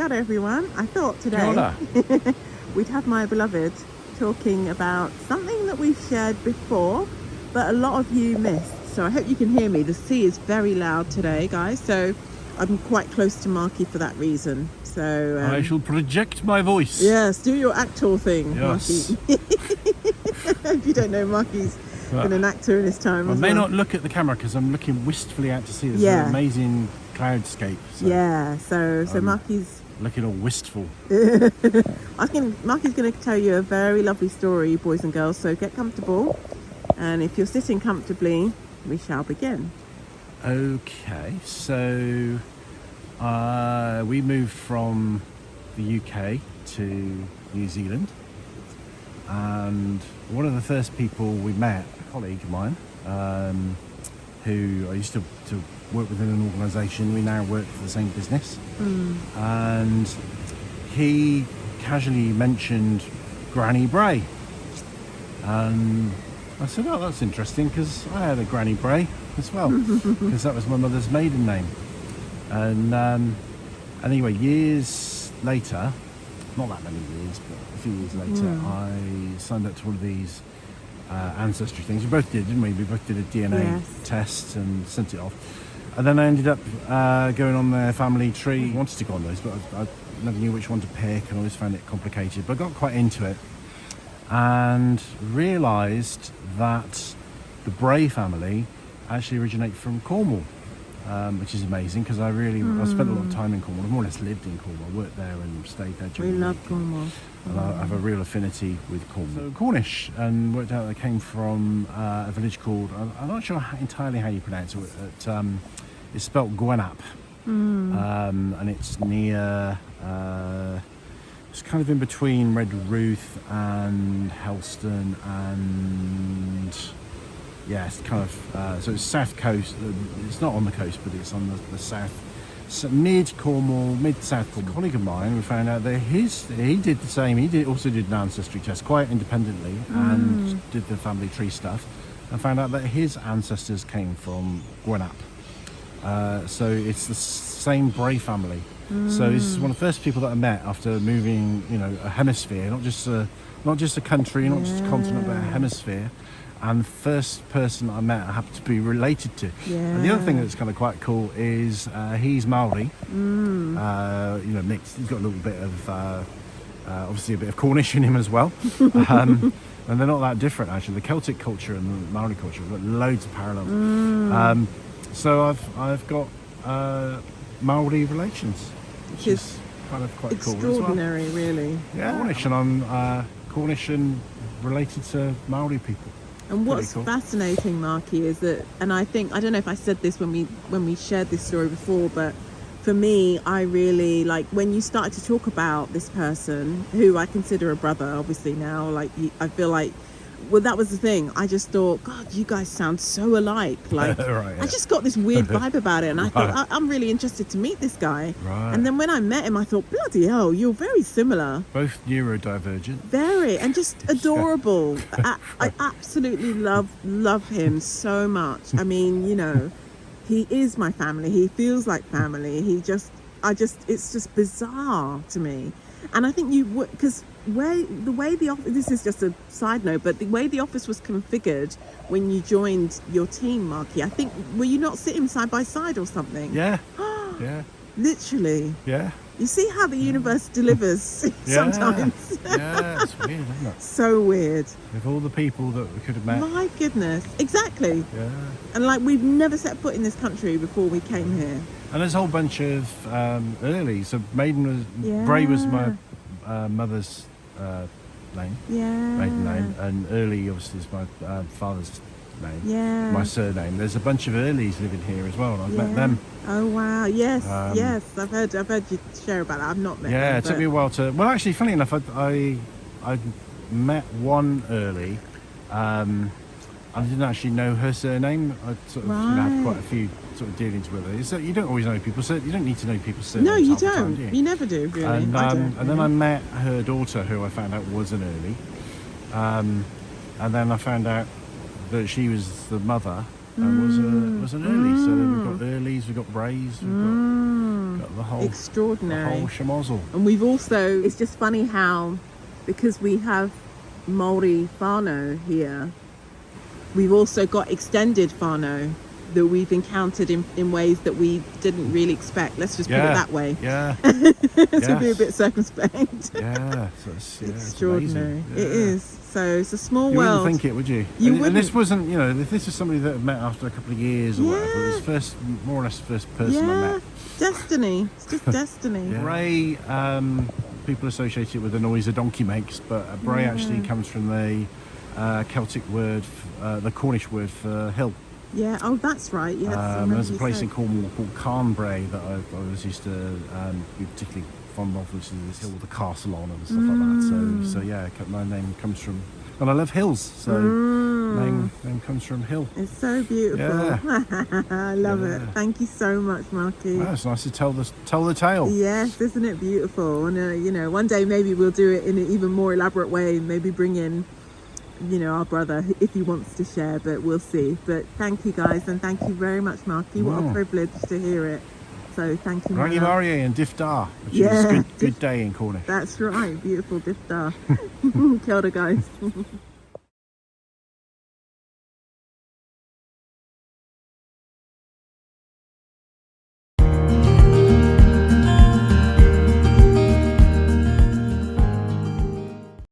Kia ora, everyone. I thought today we'd have my beloved talking about something that we've shared before, but a lot of you missed. So I hope you can hear me. The sea is very loud today, guys. So I'm quite close to Markie for that reason. So I shall project my voice. Yes, do your actor thing, yes. Markie. If you don't know, Markie's been an actor in his time. I may not look at the camera because I'm looking wistfully out to sea. There's an amazing cloudscape. So, so Markie's looking all wistful. Markie's going to tell you a very lovely story, boys and girls. So get comfortable, and if you're sitting comfortably, we shall begin. Okay, so we moved from the UK to New Zealand, and one of the first people we met, a colleague of mine, who I used to work within an organisation. We now work for the same business, and he casually mentioned Granny Bray, and I said, oh, that's interesting, because I had a Granny Bray as well, because that was my mother's maiden name. And anyway, years later, not that many years, but a few years later, I signed up to one of these ancestry things. We both did, didn't we? We both did a DNA test and sent it off. And then I ended up going on their family tree. I wanted to go on those, but I never knew which one to pick, and always found it complicated. But I got quite into it and realised that the Bray family actually originate from Cornwall, which is amazing, because I spent a lot of time in Cornwall. I've more or less lived in Cornwall. I worked there and stayed there during the week. We love Cornwall. And I have a real affinity with Cornwall. So Cornish, and worked out they came from a village called, I'm not sure entirely how you pronounce it, it's spelt Gwenap, and it's near, it's kind of in between Redruth and Helston, and yeah, it's kind of, so it's south coast. It's not on the coast, but it's on the south, so mid-Cornwall, mid-south Cornwall. A colleague of mine, we found out that he did the same. He also did an ancestry test quite independently and did the family tree stuff, and found out that his ancestors came from Gwenap. So it's the same Bray family. So this is one of the first people that I met after moving, a hemisphere, not just a country, not just a continent, but a hemisphere. And the first person I met I happened to be related to. And the other thing that's kind of quite cool is he's Maori, mixed. He's got a little bit of, obviously a bit of Cornish in him as well. And they're not that different, actually. The Celtic culture and the Maori culture have got loads of parallels. So I've got Maori relations, which is kind of quite cool as well. Extraordinary, really. Yeah, Cornish, and I'm Cornish and related to Maori people. And what's fascinating, Markie, is that, and I don't know if I said this when we shared this story before, but for me, I really, like, when you started to talk about this person, who I consider a brother, obviously now, like, I feel like, well, that was the thing. I just thought, God, you guys sound so alike. Like, right, I just got this weird vibe about it, and I thought, I'm really interested to meet this guy. Right. And then when I met him, I thought, bloody hell, you're very similar. Both neurodivergent. Very, and just adorable. I absolutely love him so much. I mean, he is my family. He feels like family. It's just bizarre to me. And I think because the way the office, this is just a side note, but the way the office was configured when you joined your team, Markie, I think, were you not sitting side by side or something? Yeah. Yeah. Literally. Yeah. You see how the universe delivers sometimes. Yeah, it's weird, isn't it? So weird. With all the people that we could have met. My goodness. Exactly. Yeah. And like, we've never set foot in this country before we came here. And there's a whole bunch of early. So Bray was my mother's name, maiden name, and Early obviously is my father's name, my surname. There's a bunch of Earlys living here as well, and I've met them. Oh wow, yes, I've heard you share about that. I've not met them. Yeah, it took me a while to. Well, actually, funny enough, I met one Early. I didn't actually know her surname. I sort of had quite a few sort of dealings with her. So you don't always know people. So you don't need to know people's surnames. No, you half the don't. time, do You never do, really. And, I don't. And then I met her daughter, who I found out was an Early. And then I found out that she was the mother was an early. So then we've got earlies, we've got brays, we've got the whole extraordinary. the whole schmozzle. And we've also, it's just funny how, because we have Maori whānau here, we've also got extended whānau that we've encountered in ways that we didn't really expect. Let's just put it that way. Yeah. So be a bit circumspect. Yeah. So it's Extraordinary. It's It is. So it's a small You world. wouldn't think it, would you? And this wasn't, if this was somebody that had met after a couple of years or whatever, it was more or less the first person I met. Destiny. It's just destiny. Bray, people associate it with the noise a donkey makes, but bray actually comes from the Celtic word, the Cornish word for hill. Yeah. Oh, that's right. Yes. There's a place in Cornwall called Carnbray that I was used to be particularly fond of, which is this hill with a castle on and stuff like that. So yeah, my name comes from, and I love hills, so name comes from hill. It's so beautiful. Yeah. I love it. Thank you so much, Markie. Well, it's nice to tell the tale. Yes, isn't it beautiful? And one day maybe we'll do it in an even more elaborate way. Maybe bring in, our brother if he wants to share, but we'll see. But thank you guys, and thank you very much, Markie. What a privilege to hear it. So thank you. Rangimarie and Diftar, which is good day in Cornish. That's right, beautiful Diftar. Kia ora, guys.